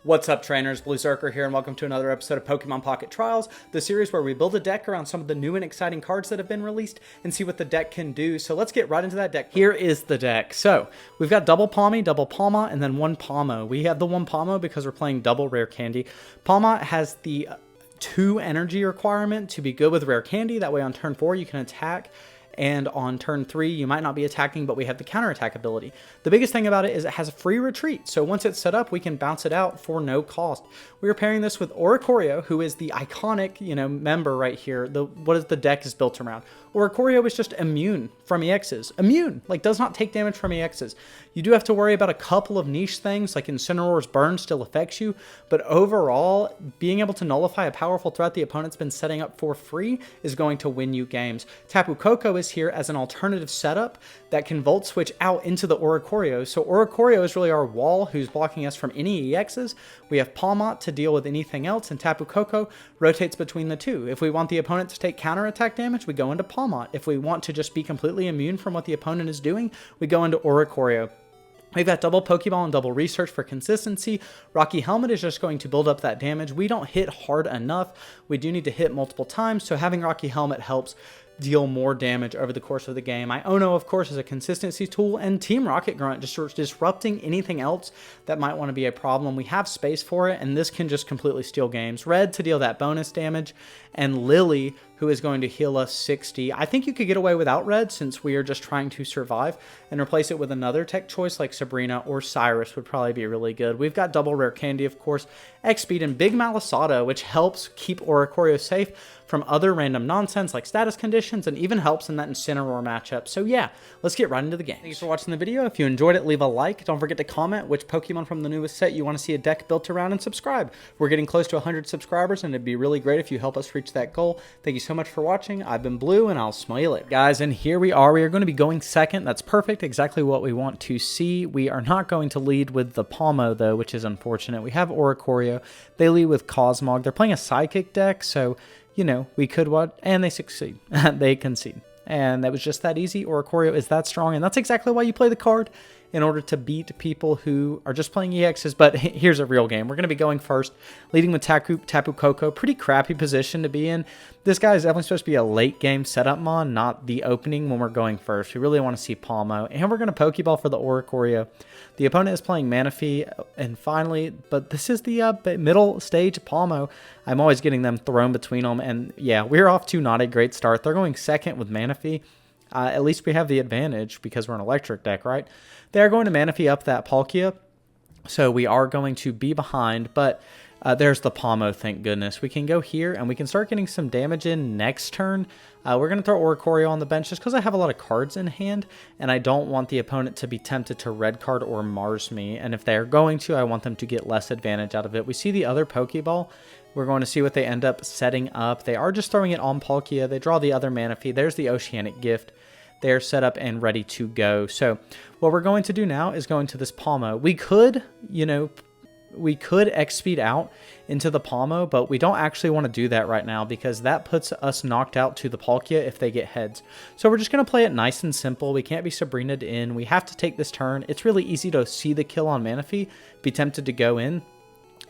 What's up, trainers? Blue Zerker here, and welcome to another episode of Pokemon Pocket Trials, the series where we build a deck around some of the new and exciting cards that have been released and see what the deck can do. So let's get right into that deck. Here is the deck. So we've got double Pommy, double Palma, and then one Pommo. We have the one Pommo because we're playing double Rare Candy. Palma has the 2 energy requirement to be good with Rare Candy. That way on turn 4 you can attack. And on turn 3, you might not be attacking, but we have the counterattack ability. The biggest thing about it is it has a free retreat. So once it's set up, we can bounce it out for no cost. We are pairing this with Oricorio, who is the iconic, member right here. What the deck is built around. Oricorio is just immune from EXs. Immune, does not take damage from EXs. You do have to worry about a couple of niche things, like Incineroar's burn still affects you, but overall, being able to nullify a powerful threat the opponent's been setting up for free is going to win you games. Tapu Koko is here as an alternative setup that can Volt Switch out into the Oricorio. So Oricorio is really our wall who's blocking us from any EXs. We have Palmot to deal with anything else, and Tapu Koko rotates between the two. If we want the opponent to take counterattack damage, we go into Palmot. If we want to just be completely immune from what the opponent is doing, we go into Oricorio. We've got double Pokeball and double Research for consistency. Rocky Helmet is just going to build up that damage. We don't hit hard enough. We do need to hit multiple times, so having Rocky Helmet helps deal more damage over the course of the game. Iono, of course, is a consistency tool, and Team Rocket Grunt just disrupting anything else that might want to be a problem. We have space for it, and this can just completely steal games. Red to deal that bonus damage, and Lily, who is going to heal us 60. I think you could get away without Red since we are just trying to survive, and replace it with another tech choice like Sabrina or Cyrus would probably be really good. We've got double Rare Candy, of course, X-Speed, and Big Malasada, which helps keep Oricorio safe from other random nonsense like status conditions, and even helps in that Incineroar matchup. So yeah, let's get right into the game. Thanks for watching the video. If you enjoyed it, leave a like. Don't forget to comment which Pokemon from the newest set you want to see a deck built around, and subscribe. We're getting close to 100 subscribers, and it'd be really great if you help us reach that goal. Thank you so much for watching. I've been Blue, and I'll smell you later. Guys, and here we are. We are going to be going second. That's perfect. Exactly what we want to see. We are not going to lead with the Palmo, though, which is unfortunate. We have Oricorio. They lead with Cosmog. They're playing a Psychic deck, so we could watch, and they succeed. They concede. And that was just that easy. Oricorio is that strong, and that's exactly why you play the card, in order to beat people who are just playing EXs. But here's a real game. We're going to be going first, leading with Tapu Koko. Pretty crappy position to be in. This guy is definitely supposed to be a late game setup mon, not the opening when we're going first. We really want to see Palmo. And we're going to Pokeball for the Oricorio. The opponent is playing Manaphy, and finally, but this is the middle stage Palmo. I'm always getting them thrown between them, and yeah, we're off to not a great start. They're going second with Manaphy. At least we have the advantage because we're an electric deck, right? They're going to Manaphy up that Palkia, so we are going to be behind, but there's the Palmo, thank goodness. We can go here, and we can start getting some damage in next turn. We're going to throw Oricorio on the bench just because I have a lot of cards in hand, and I don't want the opponent to be tempted to red card or Mars me, and if they're going to, I want them to get less advantage out of it. We see the other Pokeball. We're going to see what they end up setting up. They are just throwing it on Palkia. They draw the other Manaphy. There's the Oceanic Gift. They're set up and ready to go. So what we're going to do now is go into this Palmo. We could, X-Speed out into the Palmo, but we don't actually want to do that right now because that puts us knocked out to the Palkia if they get heads. So we're just going to play it nice and simple. We can't be Sabrina'd in. We have to take this turn. It's really easy to see the kill on Manaphy, be tempted to go in.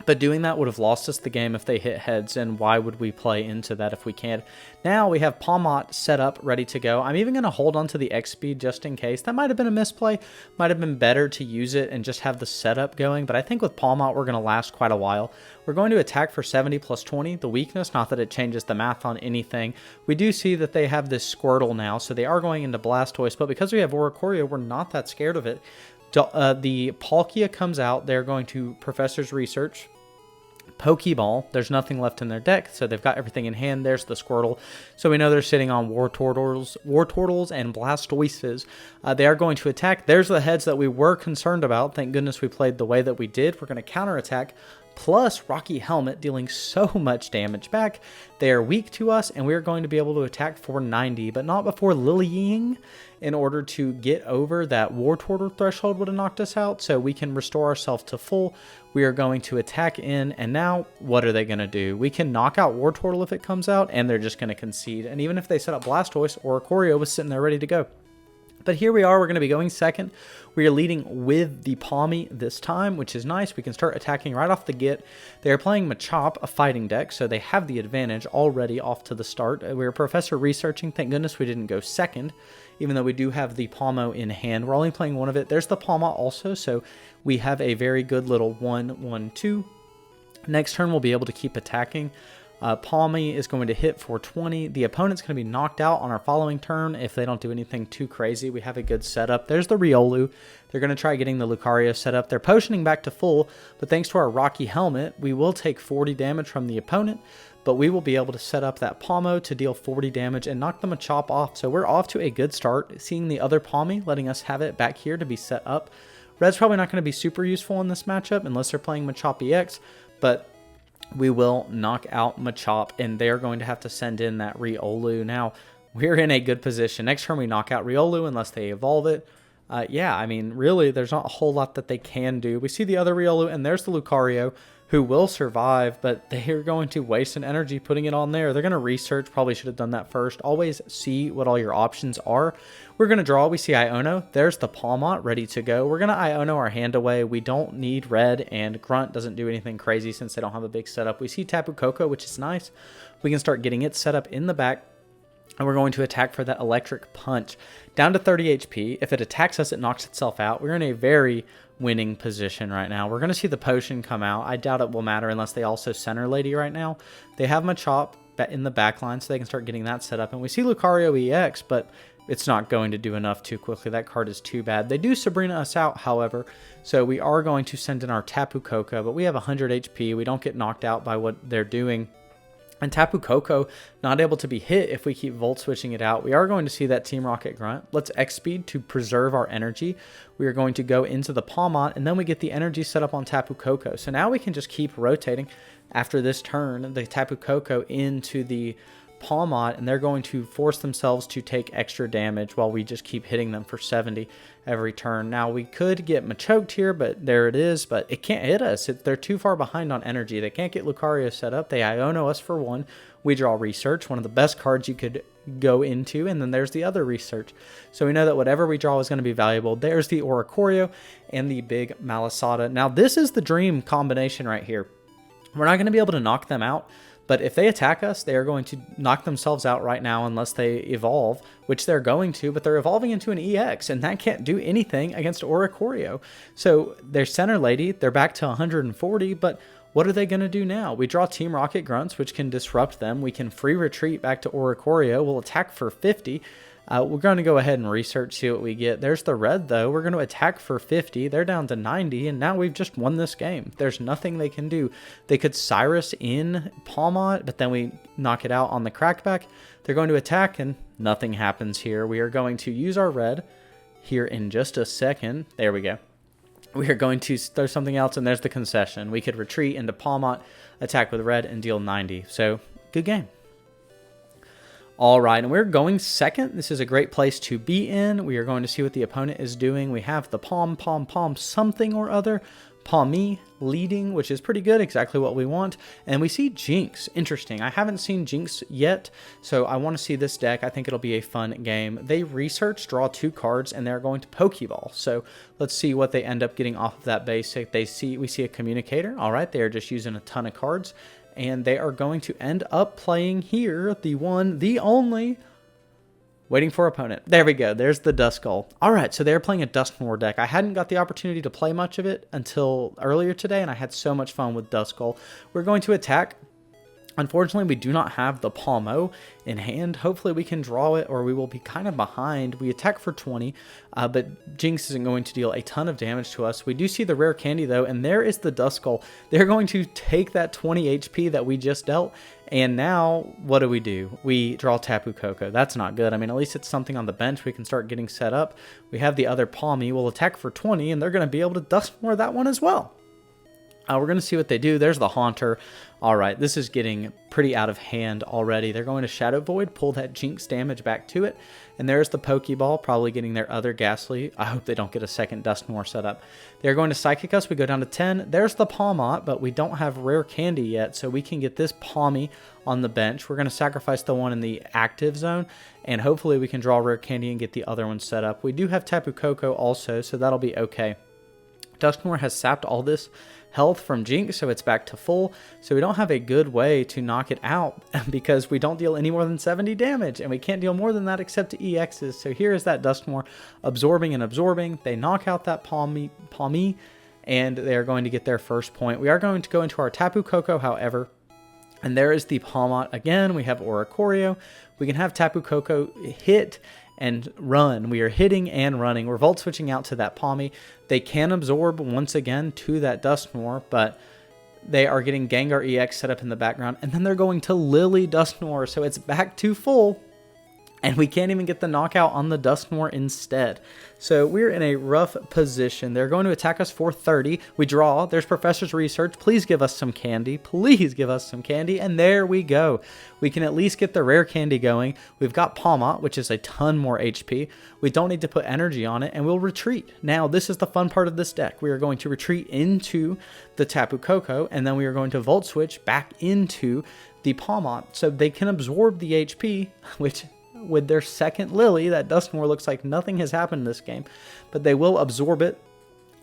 But doing that would have lost us the game if they hit heads, and why would we play into that if we can't? Now we have Palmot set up, ready to go. I'm even going to hold on to the X-Speed just in case. That might have been a misplay. Might have been better to use it and just have the setup going, but I think with Palmot we're going to last quite a while. We're going to attack for 70 plus 20. The weakness, not that it changes the math on anything. We do see that they have this Squirtle now, so they are going into Blastoise, but because we have Oricorio, we're not that scared of it. The Palkia comes out. They're going to Professor's Research. Pokeball. There's nothing left in their deck, so they've got everything in hand. There's the Squirtle. So we know they're sitting on Wartortles and Blastoises. They are going to attack. There's the heads that we were concerned about. Thank goodness we played the way that we did. We're going to counterattack. Plus Rocky Helmet dealing so much damage back. They are weak to us, and we're going to be able to attack for 90, but not before Lilying in order to get over that Wartortle threshold would have knocked us out, so we can restore ourselves to full. We are going to attack in, and now what are they going to do? We can knock out Wartortle if it comes out, and they're just going to concede. And even if they set up Blastoise, Oricorio was sitting there ready to go. But here we are, we're going to be going second. We are leading with the Pommy this time, which is nice. We can start attacking right off the get. They are playing Machop, a fighting deck, so they have the advantage already off to the start. We were Professor researching. Thank goodness we didn't go second, even though we do have the Pommo in hand. We're only playing one of it. There's the Pomma also, so we have a very good little 1-1-2. Next turn, we'll be able to keep attacking. Pommy is going to hit for 20. The opponent's going to be knocked out on our following turn if they don't do anything too crazy. We have a good setup. There's the Riolu. They're going to try getting the Lucario set up. They're potioning back to full, but thanks to our Rocky Helmet, we will take 40 damage from the opponent, but we will be able to set up that Pommo to deal 40 damage and knock the Machop off. So we're off to a good start, seeing the other Pommy, letting us have it back here to be set up. Red's probably not going to be super useful in this matchup unless they're playing Machop EX, but we will knock out Machop, and they're going to have to send in that Riolu. Now, we're in a good position. Next turn, we knock out Riolu unless they evolve it. Yeah, I mean, really, there's not a whole lot that they can do. We see the other Riolu, and there's the Lucario, who will survive, but they're going to waste an energy putting it on there. They're going to research. Probably should have done that first. Always see what all your options are. We're going to draw. We see Iono. There's the Palmot ready to go. We're going to Iono our hand away. We don't need red, and Grunt doesn't do anything crazy since they don't have a big setup. We see Tapu Koko, which is nice. We can start getting it set up in the back, and we're going to attack for that electric punch. Down to 30 HP. If it attacks us, it knocks itself out. We're in a very winning position right now. We're going to see the potion come out. I doubt it will matter unless they also center Lady right now. They have Machop in the back line, so they can start getting that set up. And we see Lucario EX, but it's not going to do enough too quickly. That card is too bad. They do Sabrina us out, however, so we are going to send in our Tapu Koko, but we have 100 HP. We don't get knocked out by what they're doing. And Tapu Koko not able to be hit if we keep Volt switching it out. We are going to see that Team Rocket Grunt. Let's X-Speed to preserve our energy. We are going to go into the Palmot, and then we get the energy set up on Tapu Koko. So now we can just keep rotating after this turn, the Tapu Koko into the Palmot, and they're going to force themselves to take extra damage while we just keep hitting them for 70 every turn. Now, we could get Machoked here, but there it is, but it can't hit us. They're too far behind on energy. They can't get Lucario set up. They Iono us for one. We draw Research, one of the best cards you could go into, and then there's the other Research. So we know that whatever we draw is going to be valuable. There's the Oricorio and the big Malasada. Now, this is the dream combination right here. We're not going to be able to knock them out, but if they attack us, they are going to knock themselves out right now unless they evolve, which they're going to, but they're evolving into an EX, and that can't do anything against Oricorio. So their Center Lady, they're back to 140, but what are they going to do now? We draw Team Rocket Grunts, which can disrupt them. We can free retreat back to Oricorio. We'll attack for 50. We're going to go ahead and research, see what we get. There's the red, though. We're going to attack for 50. They're down to 90, and now we've just won this game. There's nothing they can do. They could Cyrus in Palmot, but then we knock it out on the crackback. They're going to attack, and nothing happens here. We are going to use our red here in just a second. There we go. We are going to throw something else, and there's the concession. We could retreat into Palmot, attack with red, and deal 90. So, good game. All right, and we're going second. This is a great place to be in. We are going to see what the opponent is doing. We have the Pom something or other. Pommy leading, which is pretty good, exactly what we want. And we see Jinx. Interesting. I haven't seen Jinx yet, so I want to see this deck. I think it'll be a fun game. They research, draw 2 cards, and they're going to Pokeball. So let's see what they end up getting off of that basic. We see a Communicator. All right, they are just using a ton of cards. And they are going to end up playing here, the one, the only, waiting for opponent. There we go. There's the Duskull. All right, so they're playing a Dusknoir deck. I hadn't got the opportunity to play much of it until earlier today, and I had so much fun with Duskull. We're going to attack. Unfortunately, we do not have the Palmo in hand. Hopefully, we can draw it, or we will be kind of behind. We attack for 20, but Jinx isn't going to deal a ton of damage to us. We do see the rare candy, though, and there is the Duskull. They're going to take that 20 HP that we just dealt, and now, what do? We draw Tapu Koko. That's not good. I mean, at least it's something on the bench we can start getting set up. We have the other Palmy. We'll attack for 20, and they're going to be able to Dusknoir that one as well. We're going to see what they do. There's the Haunter. All right, this is getting pretty out of hand already. They're going to Shadow Void, pull that Jinx damage back to it. And there's the Pokeball, probably getting their other Ghastly. I hope they don't get a second Dusknoir set up. They're going to Psychic us. We go down to 10. There's the Palmot, but we don't have Rare Candy yet, so we can get this Palmy on the bench. We're going to sacrifice the one in the active zone, and hopefully we can draw Rare Candy and get the other one set up. We do have Tapu Koko also, so that'll be okay. Dusknoir has sapped all this health from Jinx, so it's back to full. So we don't have a good way to knock it out because we don't deal any more than 70 damage, and we can't deal more than that except to EXs. So here is that Dusknoir absorbing and absorbing. They knock out that Palmy, and they're going to get their first point. We are going to go into our Tapu Koko, however, and there is the Palmot again. We have Oricorio. We can have Tapu Koko hit and run. We are hitting and running. We're Volt Switching out to that Palmy. They can absorb once again to that Dusknoir, but they are getting Gengar EX set up in the background, and then they're going to Lily Dusknoir, so it's back to full. And we can't even get the knockout on the Dusknoir instead. So we're in a rough position. They're going to attack us for 30. We draw. There's Professor's Research. Please give us some candy. Please give us some candy. And there we go. We can at least get the rare candy going. We've got Palmot, which is a ton more HP. We don't need to put energy on it, and we'll retreat. Now, this is the fun part of this deck. We are going to retreat into the Tapu Koko, and then we are going to Volt Switch back into the Palmot, so they can absorb the HP, which with their second Lily, that Dusknoir looks like nothing has happened in this game, but they will absorb it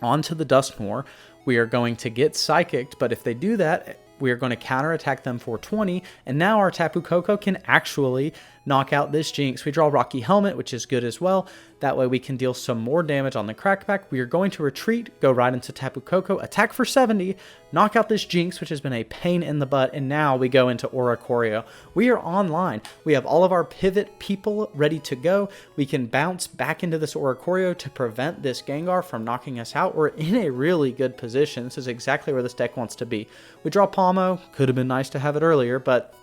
onto the Dusknoir. We are going to get Psychicked, but if they do that, we are going to counterattack them for 20, and now our Tapu Koko can actually knock out this Jinx. We draw Rocky Helmet, which is good as well. That way we can deal some more damage on the Crackback. We are going to retreat, go right into Tapu Koko, attack for 70, knock out this Jinx, which has been a pain in the butt, and now we go into Oricorio. We are online. We have all of our pivot people ready to go. We can bounce back into this Oricorio to prevent this Gengar from knocking us out. We're in a really good position. This is exactly where this deck wants to be. We draw Pommo. Could have been nice to have it earlier, but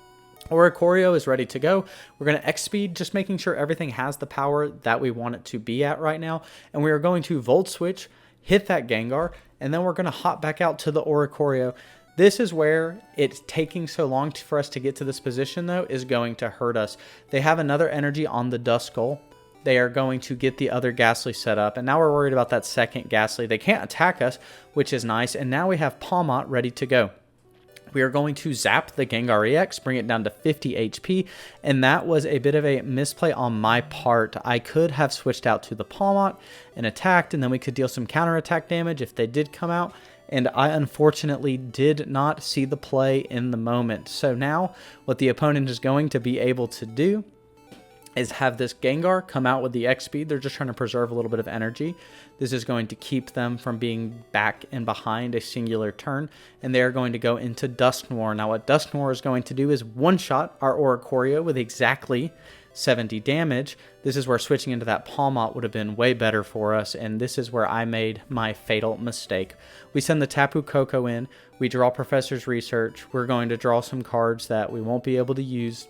Oricorio is ready to go. We're going to X-Speed, just making sure everything has the power that we want it to be at right now. And we are going to Volt Switch, hit that Gengar, and then we're going to hop back out to the Oricorio. This is where it's taking so long for us to get to this position, though, is going to hurt us. They have another energy on the Duskull. They are going to get the other Ghastly set up, and now we're worried about that second Ghastly. They can't attack us, which is nice, and now we have Palmot ready to go. We are going to zap the Gengar EX, bring it down to 50 HP, and that was a bit of a misplay on my part. I could have switched out to the Palmot and attacked, and then we could deal some counterattack damage if they did come out, and I unfortunately did not see the play in the moment. So now what the opponent is going to be able to do is have this Gengar come out with the X-Speed. They're just trying to preserve a little bit of energy. This is going to keep them from being back and behind a singular turn, and they are going to go into Dusknoir. Now what Dusknoir is going to do is one-shot our Oricorio with exactly 70 damage. This is where switching into that Palmot would have been way better for us, and this is where I made my fatal mistake. We send the Tapu Koko in, we draw Professor's Research, we're going to draw some cards that we won't be able to use.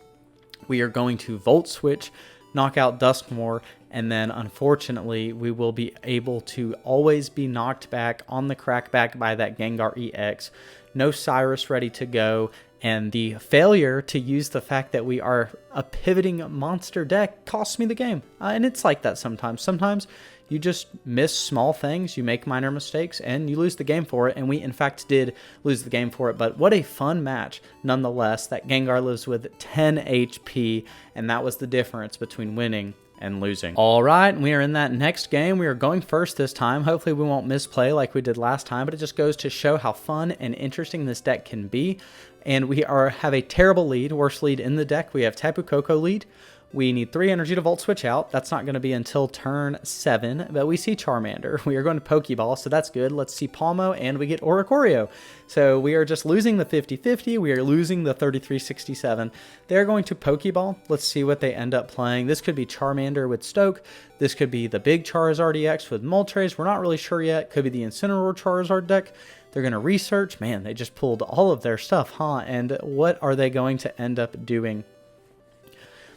We are going to Volt Switch, knock out Dusknoir, and then unfortunately we will be able to always be knocked back on the Crackback by that Gengar EX. No Cyrus ready to go, and the failure to use the fact that we are a pivoting monster deck costs me the game. And it's like that sometimes. Sometimes you just miss small things, you make minor mistakes, and you lose the game for it. And we, in fact, did lose the game for it. But what a fun match, nonetheless. That Gengar lives with 10 HP, and that was the difference between winning and losing. All right, we are in that next game. We are going first this time. Hopefully we won't misplay like we did last time, but it just goes to show how fun and interesting this deck can be. And we have a terrible lead, worst lead in the deck. We have Tapu Koko lead. We need 3 energy to Volt Switch out. That's not going to be until turn 7, but we see Charmander. We are going to Pokeball, so that's good. Let's see Palmo, and we get Oricorio. So we are just losing the 50-50. We are losing the 33-67. They're going to Pokeball. Let's see what they end up playing. This could be Charmander with Stoke. This could be the big Charizard EX with Moltres. We're not really sure yet. Could be the Incineroar Charizard deck. They're going to research. Man, they just pulled all of their stuff, huh? And what are they going to end up doing?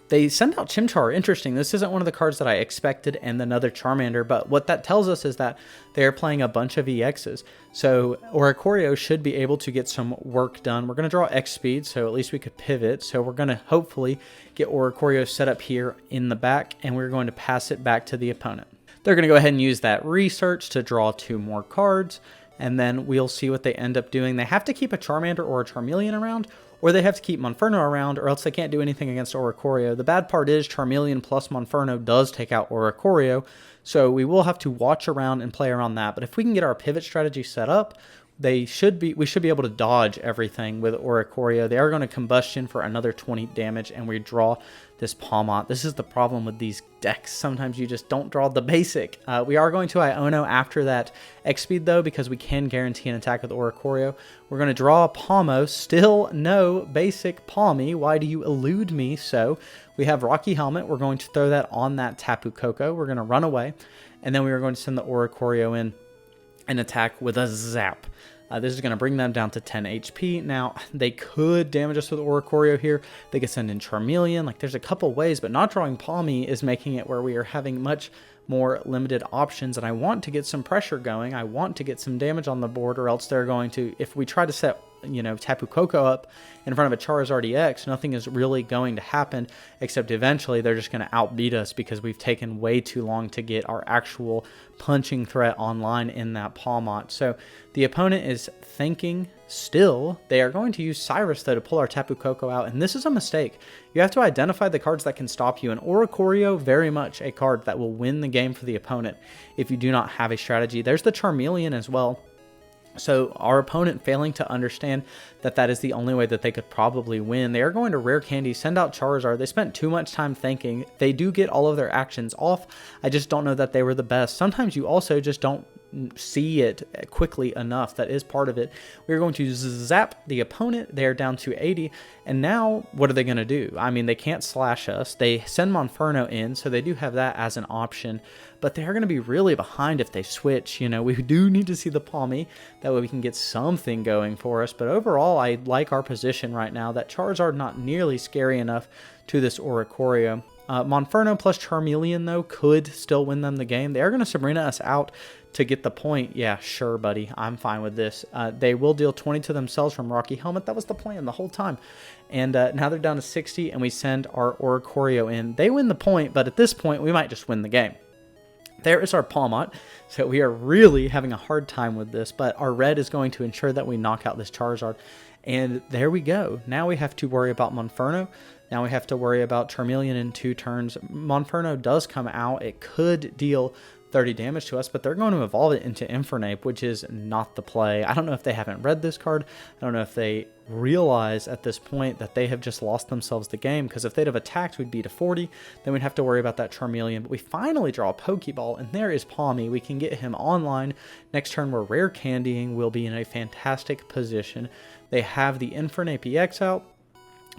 They send out Chimchar. Interesting. This isn't one of the cards that I expected, and another Charmander, but what that tells us is that they're playing a bunch of EXs. So Oricorio should be able to get some work done. We're going to draw X speed, so at least we could pivot. So we're going to hopefully get Oricorio set up here in the back, and we're going to pass it back to the opponent. They're going to go ahead and use that research to draw 2 more cards, and then we'll see what they end up doing. They have to keep a Charmander or a Charmeleon around, or they have to keep Monferno around, or else they can't do anything against Oricorio. The bad part is Charmeleon plus Monferno does take out Oricorio, so we will have to watch around and play around that. But if we can get our pivot strategy set up, we should be able to dodge everything with Oricorio. They are going to combustion for another 20 damage, and we draw this Pom-Pommels. This is the problem with these decks. Sometimes you just don't draw the basic. We are going to Iono after that X speed though, because we can guarantee an attack with Oricorio. We're going to draw a Pommo. Still no basic Palmy. Why do you elude me? So we have Rocky Helmet. We're going to throw that on that Tapu Koko. We're going to run away, and then we are going to send the Oricorio in and attack with a Zap. This is going to bring them down to 10 HP. Now, they could damage us with Oricorio here. They could send in Charmeleon. Like, there's a couple ways, but not drawing Palmy is making it where we are having much more limited options, and I want to get some pressure going. I want to get some damage on the board, or else they're going to, if we try to set, Tapu Koko up in front of a Charizard EX, nothing is really going to happen, except eventually they're just going to outbeat us because we've taken way too long to get our actual punching threat online in that Pom-Pommels. So the opponent is thinking still. They are going to use Cyrus, though, to pull our Tapu Koko out, and this is a mistake. You have to identify the cards that can stop you, and Oricorio, very much a card that will win the game for the opponent if you do not have a strategy. There's the Charmeleon as well. So our opponent failing to understand that that is the only way that they could probably win. They are going to Rare Candy, send out Charizard. They spent too much time thinking. They do get all of their actions off. I just don't know that they were the best. Sometimes you also just don't see it quickly enough. That is part of it. We're going to zap the opponent. They're down to 80. And now what are they going to do? I mean, they can't slash us. They send Monferno in, so they do have that as an option. But they are going to be really behind if they switch. We do need to see the Palmy. That way we can get something going for us. But overall, I like our position right now. That Charizard not nearly scary enough to this Oricorio. Monferno plus Charmeleon, though, could still win them the game. They are going to Sabrina us out to get the point. Yeah, sure, buddy. I'm fine with this. They will deal 20 to themselves from Rocky Helmet. That was the plan the whole time. And now they're down to 60, and we send our Oricorio in. They win the point, but at this point, we might just win the game. There is our Pom-Pommels. So we are really having a hard time with this, but our red is going to ensure that we knock out this Charizard. And there we go. Now we have to worry about Monferno. Now we have to worry about Charmeleon in 2 turns. Monferno does come out. It could deal 30 damage to us, but they're going to evolve it into Infernape, which is not the play. I don't know if they haven't read this card. I don't know if they realize at this point that they have just lost themselves the game, because if they'd have attacked, we'd be to 40. Then we'd have to worry about that Charmeleon. But we finally draw a Pokeball, and there is Palmy. We can get him online. Next turn, we're Rare Candying. We'll be in a fantastic position. They have the Infernape EX out,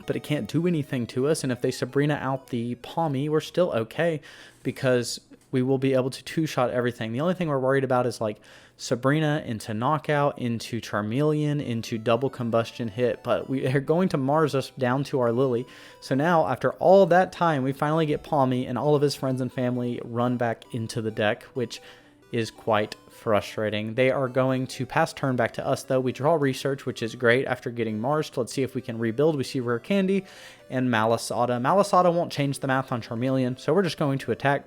but it can't do anything to us. And if they Sabrina out the Palmy, we're still okay, because we will be able to 2-shot everything. The only thing we're worried about is like Sabrina into knockout, into Charmeleon, into double combustion hit, but we are going to Mars us down to our Lily. So now, after all that time, we finally get Palmy, and all of his friends and family run back into the deck, which is quite frustrating. They are going to pass turn back to us, though. We draw Research, which is great after getting Mars. Let's see if we can rebuild. We see Rare Candy and Malasada. Malasada won't change the math on Charmeleon, so we're just going to attack,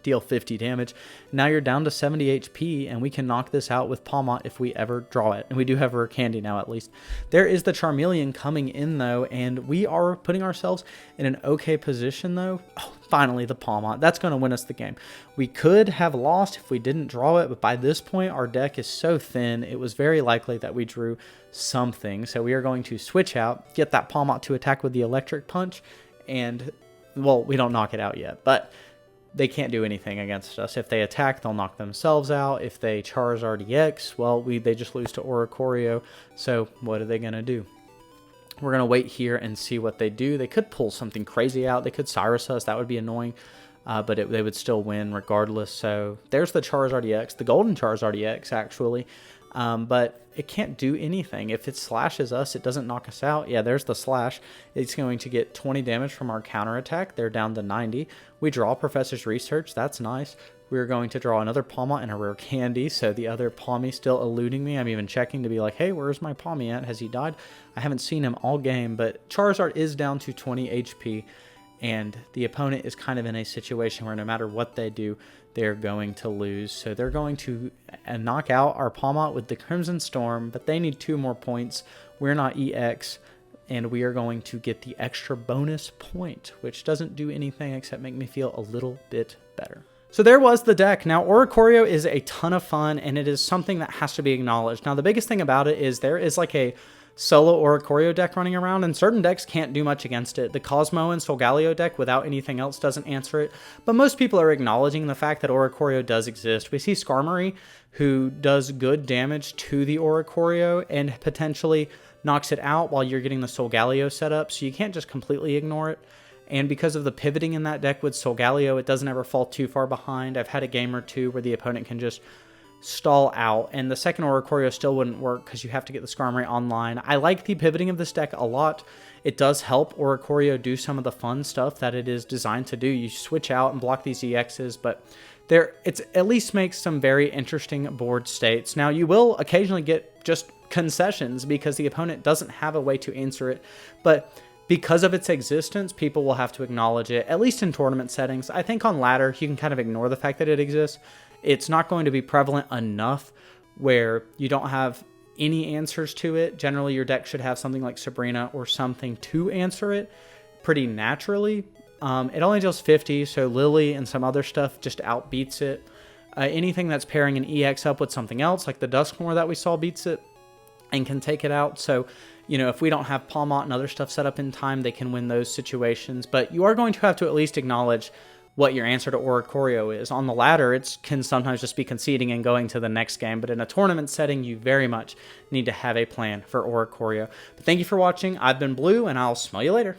deal 50 damage. Now you're down to 70 HP, and we can knock this out with Pom-Pommels if we ever draw it. And we do have Rare Candy now, at least. There is the Charmeleon coming in, though, and we are putting ourselves in an okay position, though. Oh, finally, the Pom-Pommels. That's going to win us the game. We could have lost if we didn't draw it, but by this point, our deck is so thin, it was very likely that we drew something. So we are going to switch out, get that Pom-Pommels to attack with the Electric Punch, and, well, we don't knock it out yet, but they can't do anything against us. If they attack, they'll knock themselves out. If they Charizard EX, well, they just lose to Oricorio. So what are they going to do? We're going to wait here and see what they do. They could pull something crazy out. They could Cyrus us. That would be annoying. But they would still win regardless. So there's the Charizard EX, the Golden Charizard EX, actually. but it can't do anything. If it slashes us, it doesn't knock us out. Yeah, there's the slash. It's going to get 20 damage from our counterattack. They're down to 90. We draw Professor's Research. That's nice. We're going to draw another Pawmot and a rare candy, so the other Pawmi still eluding me. I'm even checking to be like, hey, where's my Pawmi at? Has he died? I haven't seen him all game, but Charizard is down to 20 HP, and the opponent is kind of in a situation where no matter what they do, they're going to lose. So they're going to knock out our Pawmot with the Crimson Storm, but they need 2 more points. We're not EX, and we are going to get the extra bonus point, which doesn't do anything except make me feel a little bit better. So there was the deck. Now, Oricorio is a ton of fun, and it is something that has to be acknowledged. Now, the biggest thing about it is there is like a solo Oricorio deck running around, and certain decks can't do much against it. The Cosmo and Solgaleo deck without anything else doesn't answer it, but most people are acknowledging the fact that Oricorio does exist. We see Skarmory, who does good damage to the Oricorio and potentially knocks it out while you're getting the Solgaleo set up, so you can't just completely ignore it. And because of the pivoting in that deck with Solgaleo, it doesn't ever fall too far behind. I've had a game or two where the opponent can just stall out, and the second Oricorio still wouldn't work because you have to get the Skarmory online. I like the pivoting of this deck a lot. It does help Oricorio do some of the fun stuff that it is designed to do. You switch out and block these EXs, but it at least makes some very interesting board states. Now, you will occasionally get just concessions because the opponent doesn't have a way to answer it, but because of its existence, people will have to acknowledge it, at least in tournament settings. I think on ladder, you can kind of ignore the fact that it exists. It's not going to be prevalent enough where you don't have any answers to it. Generally, your deck should have something like Sabrina or something to answer it pretty naturally. It only deals 50, so Lily and some other stuff just outbeats it. Anything that's pairing an EX up with something else, like the Duskmoor that we saw, beats it and can take it out. So, you know, if we don't have Pawmot and other stuff set up in time, they can win those situations. But you are going to have to at least acknowledge what your answer to Oricorio is. On the ladder, it can sometimes just be conceding and going to the next game. But in a tournament setting, you very much need to have a plan for Oricorio. But thank you for watching. I've been Blue, and I'll smell you later.